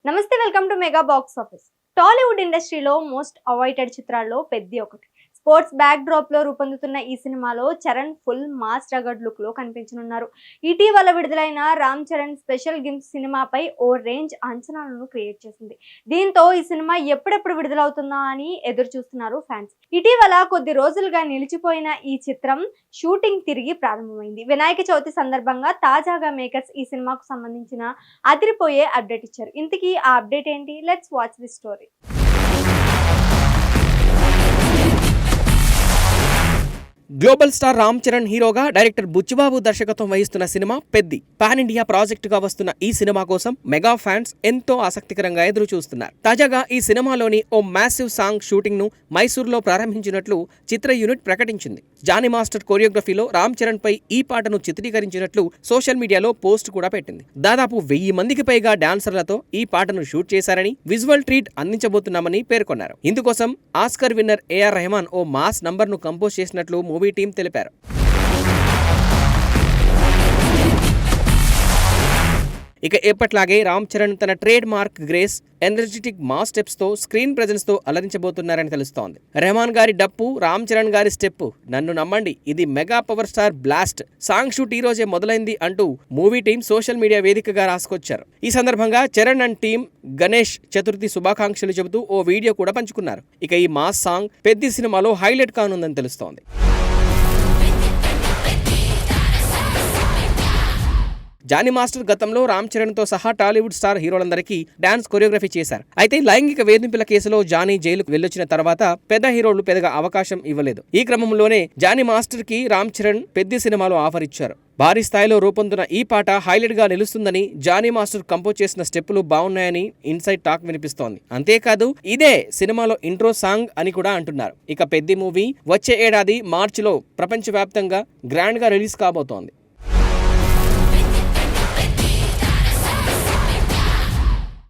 నమస్తే, welcome to mega box office. Tollywood ఇండస్ట్రీలో most awaited చిత్రాల్లో పెద్ది ఒకటి. స్పోర్ట్స్ బ్యాక్ డ్రాప్ లో రూపొందుతున్న ఈ సినిమాలో చరణ్ ఫుల్ మాస్ రగడ్ లుక్ లో కనిపించనున్నారు. ఇటీవల విడుదలైన రామ్ చరణ్ స్పెషల్ గిఫ్ట్ సినిమాపై ఓ రేంజ్ అంచనాలను క్రియేట్ చేసింది. దీంతో ఈ సినిమా ఎప్పుడెప్పుడు విడుదలవుతుందా అని ఎదురు చూస్తున్నారు ఫ్యాన్స్. ఇటీవల కొద్ది రోజులుగా నిలిచిపోయిన ఈ చిత్రం షూటింగ్ తిరిగి ప్రారంభమైంది. వినాయక చవితి సందర్భంగా తాజాగా మేకర్స్ ఈ సినిమాకు సంబంధించిన అదిరిపోయే అప్డేట్ ఇచ్చారు. ఇంతకీ ఆ అప్డేట్ ఏంటి? Let's watch the story. Global star Ram Charan హీరోగా డైరెక్టర్ బుచ్చిబాబు దర్శకత్వం వహిస్తున్న సినిమా పెద్ది పాన్ ఇండియా ప్రాజెక్టుగా వస్తున్న ఈ సినిమా కోసం మెగా ఫ్యాన్స్ ఎంతో ఆసక్తికరంగా ఎదురు చూస్తున్నారు. తాజాగా ఈ సినిమాలోని ఓ మ్యాసివ్ సాంగ్ షూటింగ్ ను మైసూర్లో ప్రారంభించినట్లు చిత్ర యూనిట్ ప్రకటించింది. జానీ మాస్టర్ కొరియోగ్రఫీలో రామ్ చరణ్ పై ఈ పాటను చిత్రీకరించినట్లు సోషల్ మీడియాలో పోస్ట్ కూడా పెట్టింది. దాదాపు 1000 మందికి పైగా డాన్సర్లతో ఈ పాటను షూట్ చేశారని, విజువల్ ట్రీట్ అందించబోతున్నామని పేర్కొన్నారు. ఇందుకోసం ఆస్కర్ విన్నర్ ఏఆర్ రెహమాన్ ఓ మాస్ నంబర్ ను కంపోజ్ చేసినట్లు మూవీ టీం తెలిపారు. ఇక ఎప్పట్లాగే రామ్ చరణ్ తన trade mark grace, energetic mass steps తో స్క్రీన్ ప్రెజెన్స్ తో అలరించబోతున్నారని తెలుస్తోంది. రెహమాన్ గారి డప్పు, రామ్ చరణ్ గారి స్టెప్, నన్ను నమ్మండి ఇది mega power star blast. Song shoot ఈ రోజే మొదలైంది అంటూ మూవీ టీం సోషల్ మీడియా వేదికగా రాసుకొచ్చారు. ఈ సందర్భంగా చరణ్ అండ్ టీం గణేష్ చతుర్థి శుభాకాంక్షలు చెబుతూ ఓ వీడియో కూడా పంచుకున్నారు. ఇక ఈ మాస్ సాంగ్ పెద్ది సినిమాలో హైలైట్ కానుందని తెలుస్తోంది. జానీ మాస్టర్ గతంలో రామ్ చరణ్ తో సహా టాలీవుడ్ స్టార్ హీరోలందరికీ డాన్స్ కొరియోగ్రఫీ చేశారు. అయితే లైంగిక వేధింపుల కేసులో జానీ జైలుకు వెళ్లొచ్చిన తర్వాత పెద్ద హీరోలు పెద్దగా అవకాశం ఇవ్వలేదు. ఈ క్రమంలోనే జానీ మాస్టర్ కి రామ్ చరణ్ పెద్ద సినిమాలో ఆఫర్ ఇచ్చారు. భారీ స్థాయిలో రూపొందుతున్న ఈ పాట హైలైట్ గా నిలుస్తుందని, జానీ మాస్టర్ కంపోజ్ చేసిన స్టెప్పులు బాగున్నాయని ఇన్సైడ్ టాక్ వినిపిస్తోంది. అంతేకాదు ఇదే సినిమాలో ఇంట్రో సాంగ్ అని కూడా అంటున్నారు. ఇక పెద్ది మూవీ వచ్చే ఏడాది మార్చిలో ప్రపంచవ్యాప్తంగా గ్రాండ్ గా రిలీజ్ కాబోతోంది.